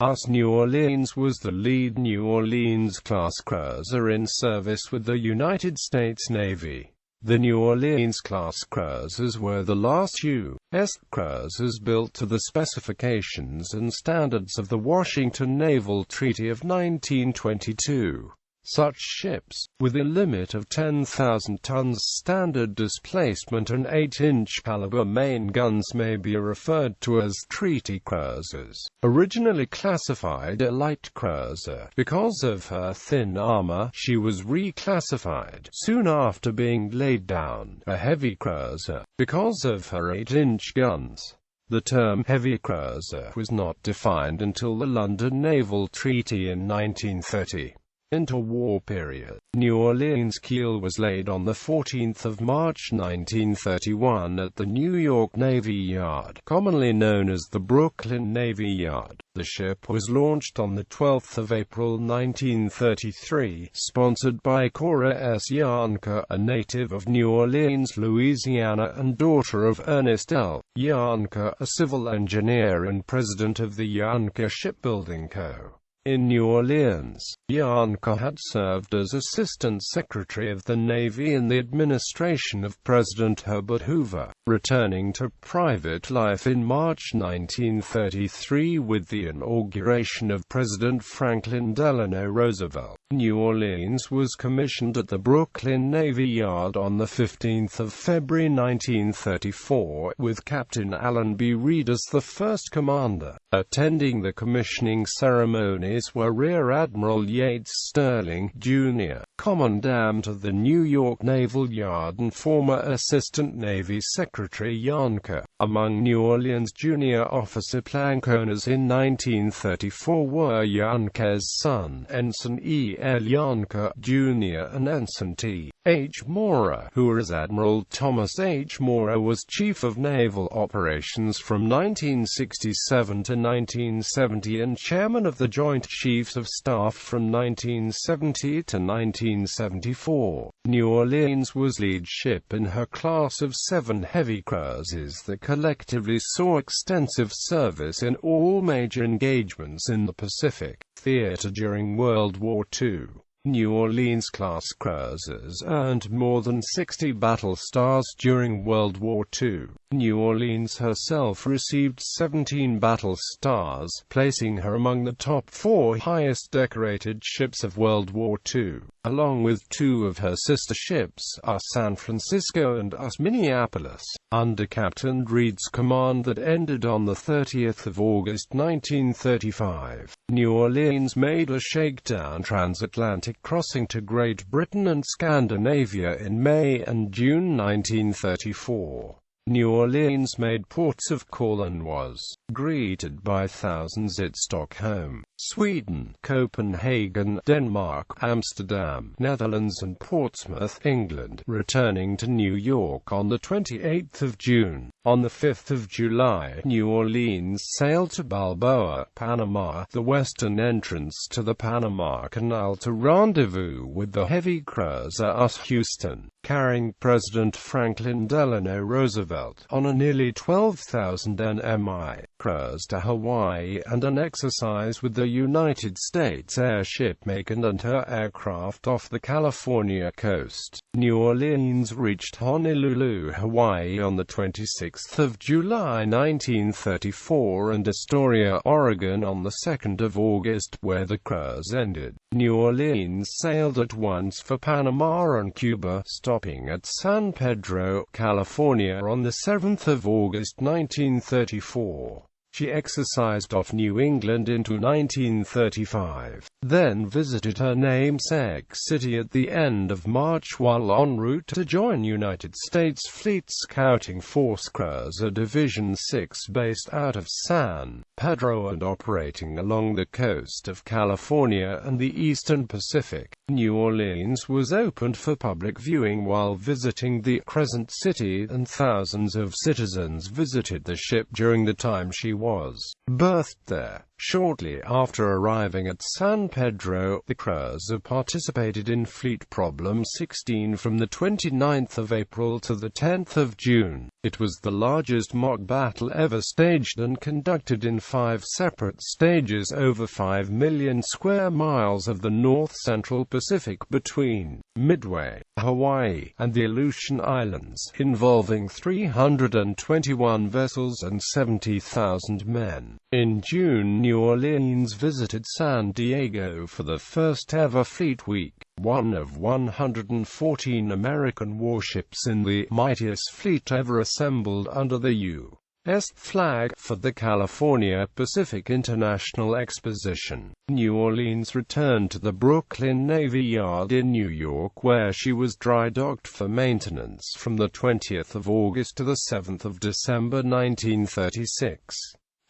USS New Orleans was the lead New Orleans-class cruiser in service with the United States Navy. The New Orleans-class cruisers were the last U.S. cruisers built to the specifications and standards of the Washington Naval Treaty of 1922. Such ships, with a limit of 10,000 tons standard displacement and 8-inch caliber main guns, may be referred to as treaty cruisers. Originally classified a light cruiser because of her thin armor, she was reclassified soon after being laid down a heavy cruiser because of her 8-inch guns. The term heavy cruiser was not defined until the London Naval Treaty in 1930. Interwar period. New Orleans keel was laid on 14 March 1931 at the New York Navy Yard, commonly known as the Brooklyn Navy Yard. The ship was launched on 12 April 1933, sponsored by Cora S. Yarnke, a native of New Orleans, Louisiana, and daughter of Ernest L. Yarnke, a civil engineer and president of the Yarnke Shipbuilding Co. In New Orleans, Yarnke had served as Assistant Secretary of the Navy in the administration of President Herbert Hoover, returning to private life in March 1933 with the inauguration of President Franklin Delano Roosevelt. New Orleans was commissioned at the Brooklyn Navy Yard on 15 February 1934, with Captain Allen B. Reed as the first commander. Attending the commissioning ceremonies were Rear Admiral Yates Sterling, Jr., Commandant of the New York Naval Yard and former Assistant Navy Secretary Yarnke. Among New Orleans junior officer plank owners in 1934 were Yarnke's son, Ensign E. L. Yarnke, Jr. and Ensign T. H. Maurer, who as Admiral Thomas H. Maurer was Chief of Naval Operations from 1967 to 1970 and Chairman of the Joint Chiefs of Staff from 1970 to 1974. New Orleans was lead ship in her class of 7 heavy cruisers that collectively saw extensive service in all major engagements in the Pacific theater during World War II. New Orleans-class cruisers earned more than 60 battle stars during World War II. New Orleans herself received 17 battle stars, placing her among the top 4 highest decorated ships of World War II, along with 2 of her sister ships, USS San Francisco and USS Minneapolis. Under Captain Reed's command that ended on 30 August 1935, New Orleans made a shakedown transatlantic crossing to Great Britain and Scandinavia in May and June 1934. New Orleans made ports of call and was greeted by thousands at Stockholm, Sweden, Copenhagen, Denmark, Amsterdam, Netherlands and Portsmouth, England, returning to New York on 28 June. On 5 July, New Orleans sailed to Balboa, Panama, the western entrance to the Panama Canal, to rendezvous with the heavy cruiser USS Houston, carrying President Franklin Delano Roosevelt on a nearly 12,000 nmi cruise to Hawaii and an exercise with the United States airship Macon and her aircraft off the California coast. New Orleans reached Honolulu, Hawaii on 26 July 1934 and Astoria, Oregon on 2 August, where the cruise ended. New Orleans sailed at once for Panama and Cuba, stopping at San Pedro, California on 7 August 1934. She exercised off New England into 1935, then visited her namesake city at the end of March while en route to join United States Fleet Scouting Force Cruiser Division 6 based out of San Pedro and operating along the coast of California and the eastern Pacific. New Orleans was opened for public viewing while visiting the Crescent City, and thousands of citizens visited the ship during the time she was berthed there. Shortly after arriving at San Pedro, the cruiser participated in Fleet Problem 16 from the 29th of April to the 10th of June. It was the largest mock battle ever staged and conducted in 5 separate stages over 5 million square miles of the north-central Pacific between Midway, Hawaii, and the Aleutian Islands, involving 321 vessels and 70,000 men. In June, New Orleans visited San Diego for the first ever Fleet Week, one of 114 American warships in the mightiest fleet ever assembled under the U.S. flag for the California Pacific International Exposition. New Orleans returned to the Brooklyn Navy Yard in New York, where she was dry docked for maintenance from the 20th of August to the 7th of December 1936.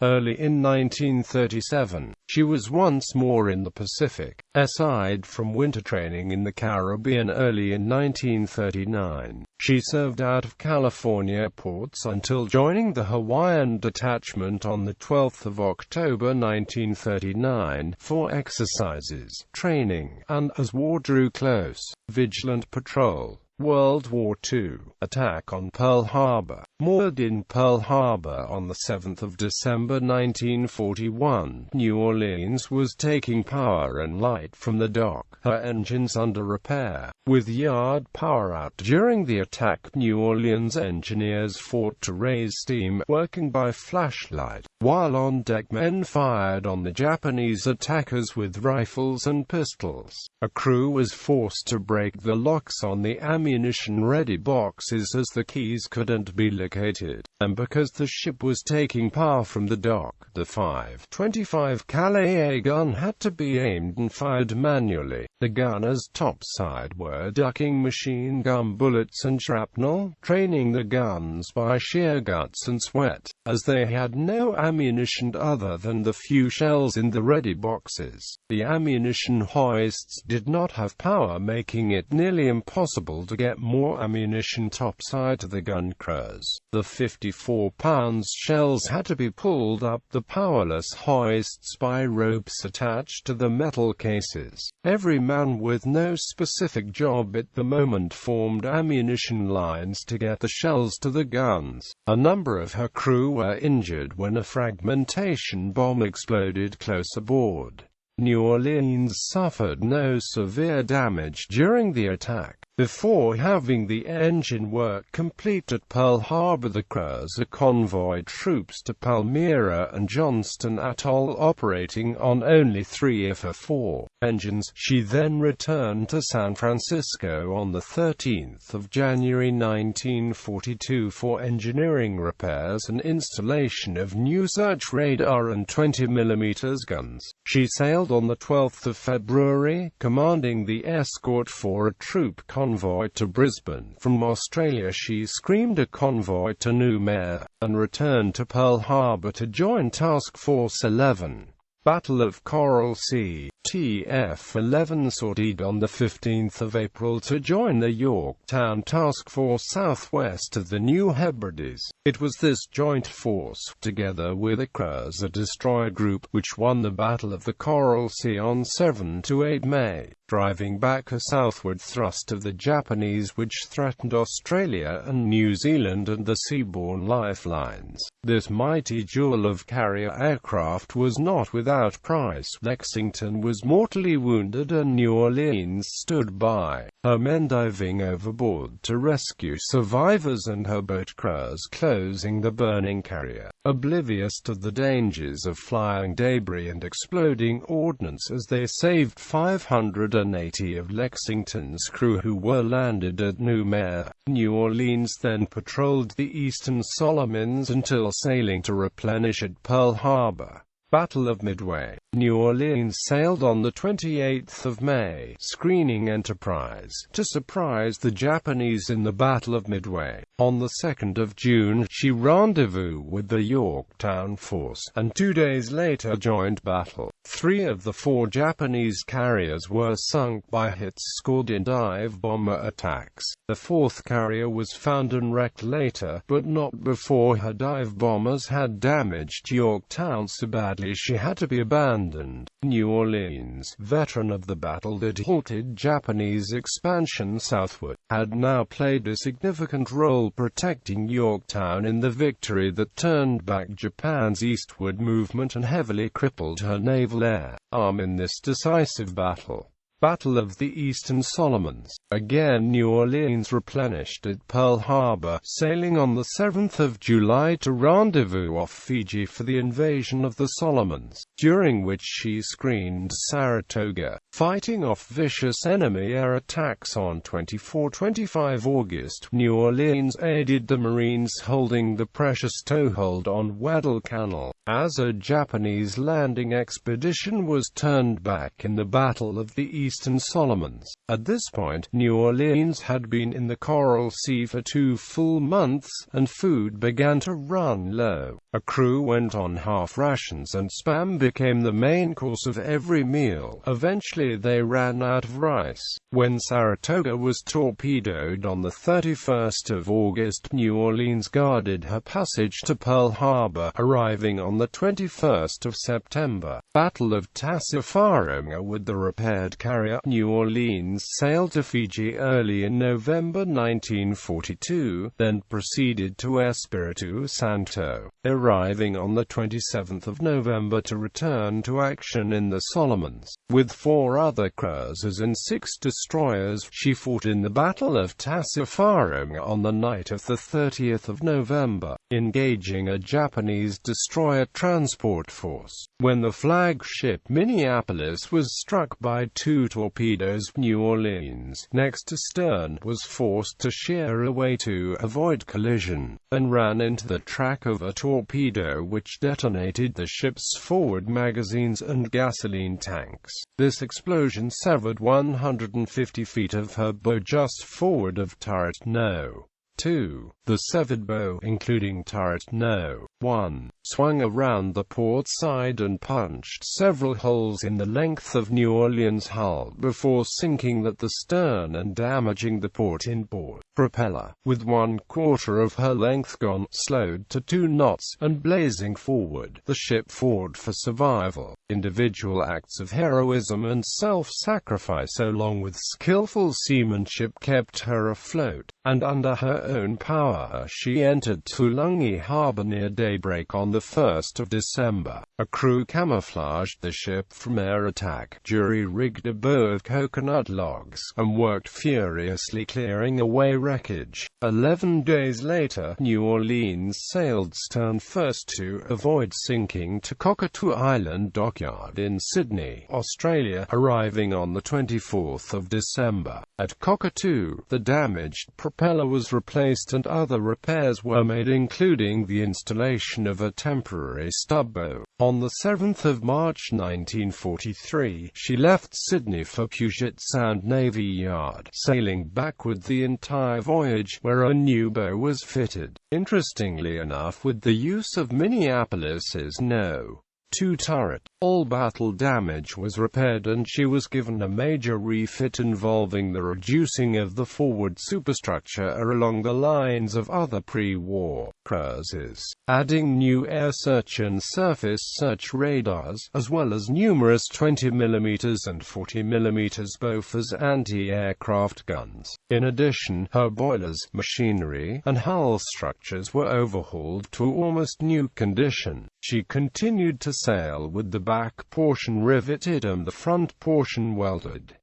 Early in 1937, she was once more in the Pacific, aside from winter training in the Caribbean. Early in 1939, she served out of California ports until joining the Hawaiian Detachment on the 12th of October 1939 for exercises, training, and, as war drew close, vigilant patrol. World War II. Attack on Pearl Harbor. Moored in Pearl Harbor on the 7th of December 1941, New Orleans was taking power and light from the dock, her engines under repair. With yard power out during the attack, New Orleans engineers fought to raise steam, working by flashlight, while on deck men fired on the Japanese attackers with rifles and pistols. A crew was forced to break the locks on the ammunition-ready boxes as the keys couldn't be located, and because the ship was taking power from the dock, the 5.25 calibre gun had to be aimed and fired manually. The gunners topside were ducking machine gun bullets and shrapnel, training the guns by sheer guts and sweat, as they had no ammunition other than the few shells in the ready boxes. The ammunition hoists did not have power, making it nearly impossible to get more ammunition topside to the gun crews. The 54-pound shells had to be pulled up the powerless hoists by ropes attached to the metal cases. Every man with no specific job at the moment formed ammunition lines to get the shells to the guns. A number of her crew were injured when a fragmentation bomb exploded close aboard. New Orleans suffered no severe damage during the attack. Before having the engine work complete at Pearl Harbor, the cruiser convoyed troops to Palmyra and Johnston Atoll, operating on only 3 of her 4 engines. She then returned to San Francisco on the 13th of January 1942 for engineering repairs and installation of new search radar and 20mm guns. She sailed on the 12th of February, commanding the escort for a troop convoy to Brisbane. From Australia she screamed a convoy to Noumea, and returned to Pearl Harbor to join Task Force 11. Battle of Coral Sea. TF-11 sortied on the 15th of April to join the Yorktown Task Force southwest of the New Hebrides. It was this joint force, together with a cruiser destroyer group, which won the Battle of the Coral Sea on 7–8 May, driving back a southward thrust of the Japanese which threatened Australia and New Zealand and the seaborne lifelines. This mighty jewel of carrier aircraft was not without price. Lexington was mortally wounded and New Orleans stood by, her men diving overboard to rescue survivors and her boat crews closing the burning carrier, oblivious to the dangers of flying debris and exploding ordnance as they saved 580 of Lexington's crew who were landed at Noumea. New Orleans then patrolled the eastern Solomons until sailing to replenish at Pearl Harbor. Battle of Midway. New Orleans sailed on the 28th of May, screening Enterprise, to surprise the Japanese in the Battle of Midway. On the 2nd of June, she rendezvoused with the Yorktown force, and 2 days later joined battle. 3 of the 4 Japanese carriers were sunk by hits scored in dive bomber attacks. The 4th carrier was found and wrecked later, but not before her dive bombers had damaged Yorktown so badly she had to be abandoned. New Orleans, veteran of the battle that halted Japanese expansion southward, had now played a significant role protecting Yorktown in the victory that turned back Japan's eastward movement and heavily crippled her naval arm in this decisive battle. Battle of the Eastern Solomons. Again New Orleans replenished at Pearl Harbor, sailing on the 7th of July to rendezvous off Fiji for the invasion of the Solomons, during which she screened Saratoga, fighting off vicious enemy air attacks on 24-25 August. New Orleans aided the Marines holding the precious toehold on Guadalcanal, as a Japanese landing expedition was turned back in the Battle of the Eastern Solomons. At this point, New Orleans had been in the Coral Sea for 2 full months, and food began to run low. A crew went on half rations and Spam became the main course of every meal. Eventually they ran out of rice. When Saratoga was torpedoed on the 31st of August, New Orleans guarded her passage to Pearl Harbor, arriving on the 21st of September. Battle of Tassafaronga with the repaired carrier. New Orleans sailed to Fiji early in November 1942, then proceeded to Espiritu Santo, arriving on the 27th of November to return to action in the Solomons. With 4 other cruisers and 6 destroyers, she fought in the Battle of Tassafaronga on the night of the 30th of November, engaging a Japanese destroyer transport force. When the flagship Minneapolis was struck by 2 torpedoes, New Orleans, next astern, was forced to sheer away to avoid collision, and ran into the track of a torpedo which detonated the ship's forward magazines and gasoline tanks. This explosion severed 150 feet of her bow just forward of turret No. 2. The severed bow, including turret No. 1, swung around the port side and punched several holes in the length of New Orleans' hull before sinking at the stern and damaging the port-in-port propeller, with 1/4 of her length gone, slowed to 2 knots, and blazing forward. The ship fought for survival. Individual acts of heroism and self-sacrifice along with skillful seamanship kept her afloat, and under her own power she entered Tulungi Harbor near daybreak on the 1st of December. A crew camouflaged the ship from air attack, jury-rigged a bow of coconut logs, and worked furiously clearing away wreckage. 11 days later, New Orleans sailed stern first to avoid sinking to Cockatoo Island Dockyard in Sydney, Australia, arriving on the 24th of December. At Cockatoo, the damaged propeller was replaced and other repairs were made, including the installation of a temporary stub bow. On the 7th of March 1943, she left Sydney for Puget Sound Navy Yard, sailing backward the entire voyage, where a new bow was fitted. Interestingly enough, with the use of Minneapolis's No. 2 turret, all battle damage was repaired and she was given a major refit involving the reducing of the forward superstructure along the lines of other pre-war cruises, adding new air search and surface search radars, as well as numerous 20mm and 40mm Bofors anti-aircraft guns. In addition, her boilers, machinery, and hull structures were overhauled to almost new condition. She continued to sail with the back portion riveted and the front portion welded.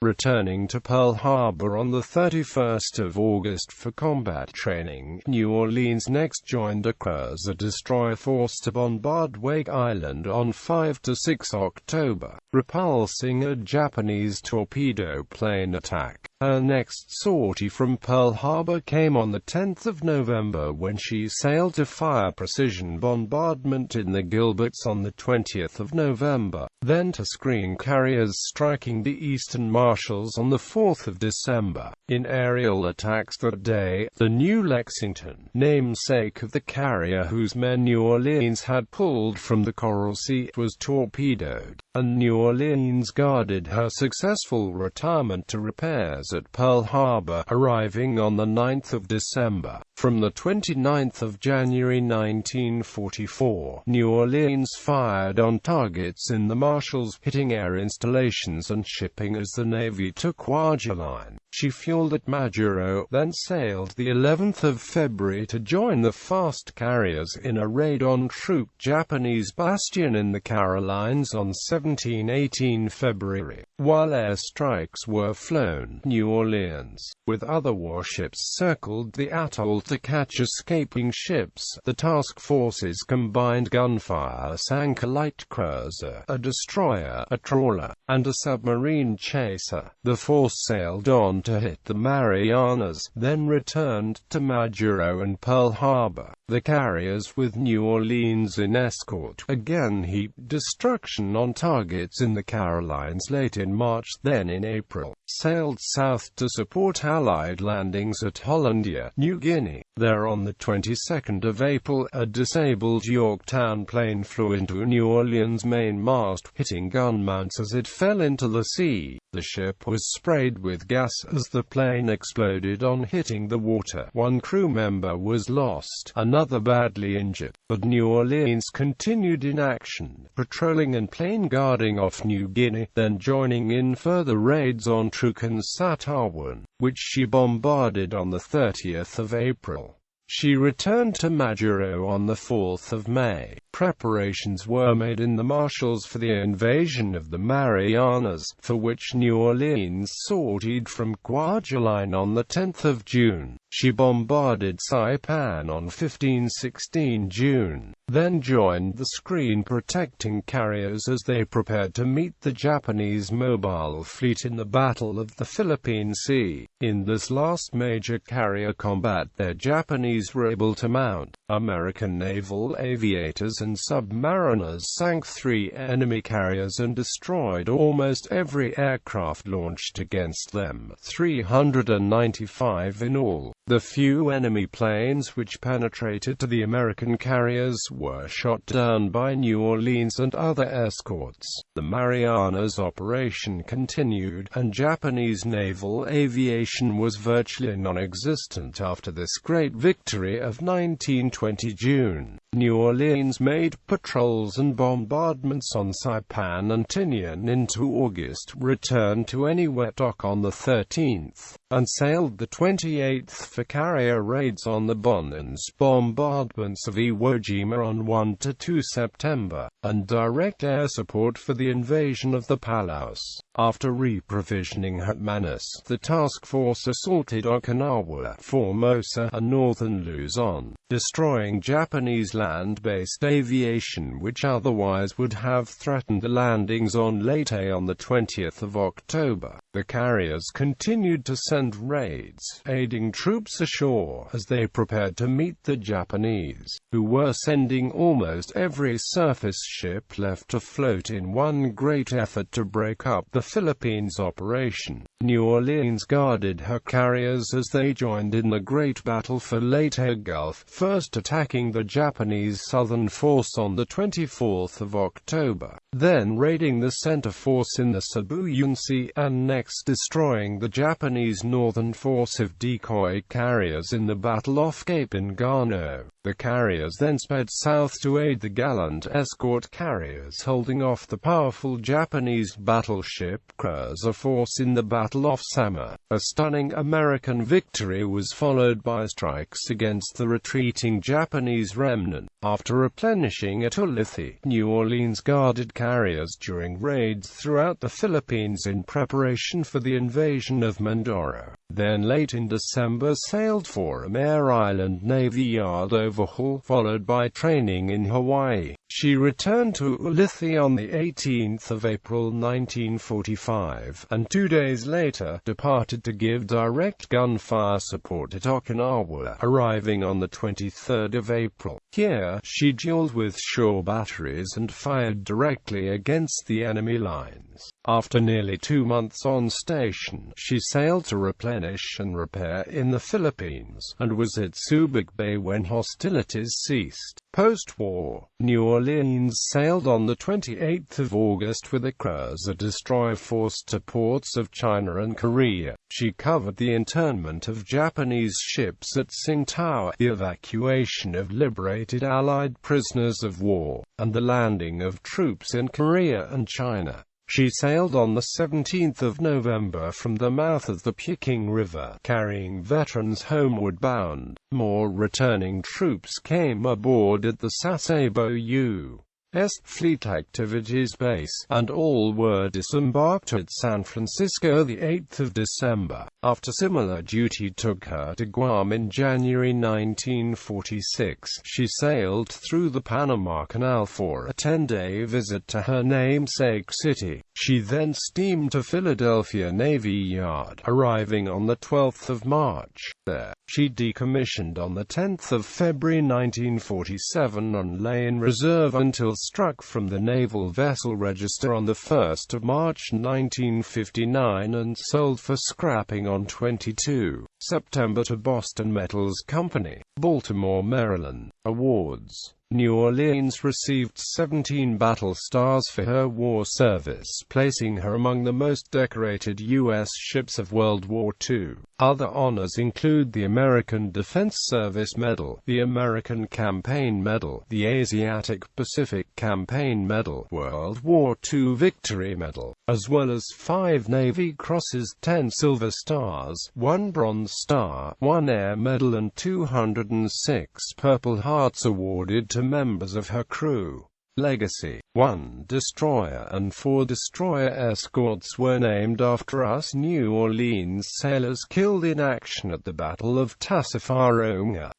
Returning to Pearl Harbor on the 31st of August for combat training, New Orleans next joined a cruiser-destroyer force to bombard Wake Island on 5 to 6 October, repulsing a Japanese torpedo plane attack. Her next sortie from Pearl Harbor came on the 10th of November when she sailed to fire precision bombardment in the Gilberts on the 20th of November, then to screen carriers striking the Eastern Marshalls on the 4th of December. In aerial attacks that day, the New Lexington, namesake of the carrier whose men New Orleans had pulled from the Coral Sea, was torpedoed, and New Orleans guarded her successful retirement to repairs at Pearl Harbor, arriving on the 9th of December. From the 29th of January 1944, New Orleans fired on targets in the Marshalls, hitting air installations and shipping as the Navy took Kwajalein. She fueled at Majuro, then sailed the 11th of February to join the fast carriers in a raid on troop Japanese bastion in the Carolines on 17-18 February. While airstrikes were flown, New Orleans, with other warships, circled the atoll to catch escaping ships. The task force's combined gunfire sank a light cruiser, a destroyer, a trawler, and a submarine chaser. The force sailed on to hit the Marianas, then returned to Majuro and Pearl Harbor. The carriers, with New Orleans in escort, again heaped destruction on targets in the Carolines late in March. Then in April, sailed south to support Allied landings at Hollandia, New Guinea. There on the 22nd of April, a disabled Yorktown plane flew into New Orleans' main mast, hitting gun mounts as it fell into the sea. The ship was sprayed with gas as the plane exploded on hitting the water. One crew member was lost, another badly injured, but New Orleans continued in action, patrolling and plane guarding off New Guinea, then joining in further raids on Truk and Satawan, which she bombarded on the 30th of April. She returned to Majuro on the 4th of May. Preparations were made in the Marshalls for the invasion of the Marianas, for which New Orleans sortied from Kwajalein on the 10th of June. She bombarded Saipan on 15-16 June, then joined the screen-protecting carriers as they prepared to meet the Japanese mobile fleet in the Battle of the Philippine Sea. In this last major carrier combat, their Japanese were able to mount. American naval aviators and submariners sank 3 enemy carriers and destroyed almost every aircraft launched against them, 395 in all. The few enemy planes which penetrated to the American carriers were shot down by New Orleans and other escorts. The Marianas operation continued, and Japanese naval aviation was virtually non-existent after this great victory of 1920 June. New Orleans made patrols and bombardments on Saipan and Tinian into August, returned to Eniwetok on the 13th, and sailed the 28th for carrier raids on the Bonans, bombardments of Iwo Jima on 1–2 September, and direct air support for the invasion of the Palaus. After reprovisioning Hetmanis, the task force assaulted Okinawa, Formosa, and northern Luzon, destroying Japanese land-based aviation which otherwise would have threatened the landings on Leyte on the 20th of October. The carriers continued to send raids, aiding troops ashore as they prepared to meet the Japanese, who were sending almost every surface ship left afloat in one great effort to break up the Philippines operation. New Orleans guarded her carriers as they joined in the Great Battle for Leyte Gulf, first attacking the Japanese Southern Force on the 24th of October, then raiding the center force in the Sibuyan Sea, and next destroying the Japanese Northern Force of decoy carriers in the battle off Cape Engano. The carriers then sped south to aid the gallant escort carriers holding off the powerful Japanese battleship cruiser force in the Battle off Samar. A stunning American victory was followed by strikes against the retreating Japanese remnant. After replenishing at Ulithi, New Orleans guarded carriers during raids throughout the Philippines in preparation for the invasion of Mindoro. Then late in December sailed for a Mare Island Navy Yard overhaul, followed by training in Hawaii. She returned to Ulithi on the 18th of April 1945, and 2 days later, departed to give direct gunfire support at Okinawa, arriving on the 23rd of April. Here, she dueled with shore batteries and fired directly against the enemy lines. After nearly 2 months on station, she sailed to replenish and repair in the Philippines, and was at Subic Bay when hostilities ceased. Post-war, New Orleans sailed on the 28th of August with a cruiser destroyer force to ports of China and Korea. She covered the internment of Japanese ships at Tsingtao, the evacuation of liberated Allied prisoners of war, and the landing of troops in Korea and China. She sailed on the 17th of November from the mouth of the Peking River, carrying veterans homeward bound. More returning troops came aboard at the Sasebo U.S. Fleet Activities Base, and all were disembarked at San Francisco the 8th of December. After similar duty took her to Guam in January 1946, she sailed through the Panama Canal for a 10-day visit to her namesake city. She then steamed to Philadelphia Navy Yard, arriving on the 12th of March. There, she decommissioned on the 10th of February 1947 and lay in reserve until struck from the Naval Vessel Register on the 1st of March 1959 and sold for scrapping on 22 September to Boston Metals Company, Baltimore, Maryland. Awards. New Orleans received 17 battle stars for her war service, placing her among the most decorated U.S. ships of World War II. Other honors include the American Defense Service Medal, the American Campaign Medal, the Asiatic Pacific Campaign Medal, World War II Victory Medal, as well as 5 Navy Crosses, 10 Silver Stars, 1 Bronze Star, 1 Air Medal and 206 Purple Hearts awarded to members of her crew. Legacy. 1 destroyer and 4 destroyer escorts were named after us New Orleans sailors killed in action at the Battle of Tassafaronga.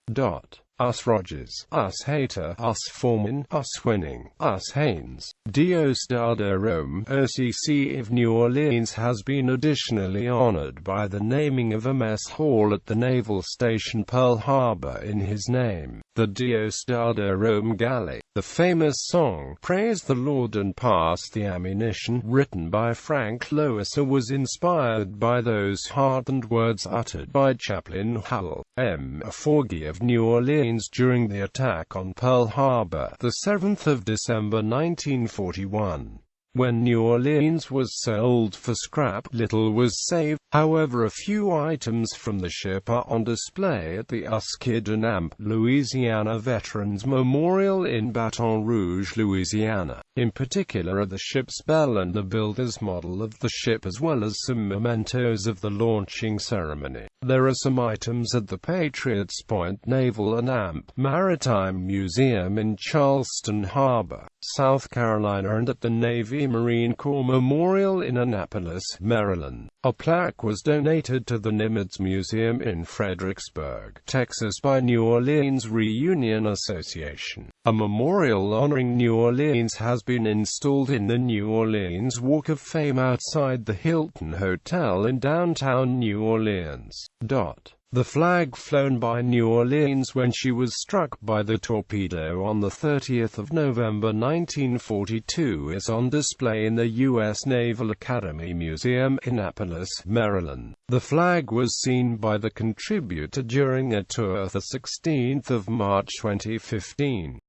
Us Rogers, us Hater, us Foreman, us Winning, us Haynes. Dios de Rome. OCC of New Orleans has been additionally honored by the naming of a mess hall at the naval station Pearl Harbor in his name, the Dios de Rome Galley. The famous song, Praise the Lord and Pass the Ammunition, written by Frank Loesser, was inspired by those hardened words uttered by Chaplain Howell M. Forgy of New Orleans during the attack on Pearl Harbor, the 7th of December 1941. When New Orleans was sold for scrap, little was saved. However, a few items from the ship are on display at the Uskid-Namp, Louisiana Veterans Memorial in Baton Rouge, Louisiana. In particular are the ship's bell and the builder's model of the ship, as well as some mementos of the launching ceremony. There are some items at the Patriots Point Naval and Amp Maritime Museum in Charleston Harbor, South Carolina, and at the Navy Marine Corps Memorial in Annapolis, Maryland. A plaque was donated to the Nimitz Museum in Fredericksburg, Texas by New Orleans Reunion Association. A memorial honoring New Orleans has been installed in the New Orleans Walk of Fame outside the Hilton Hotel in downtown New Orleans. The flag flown by New Orleans when she was struck by the torpedo on the 30th of November 1942 is on display in the U.S. Naval Academy Museum in Annapolis, Maryland. The flag was seen by the contributor during a tour the 16th of March 2015.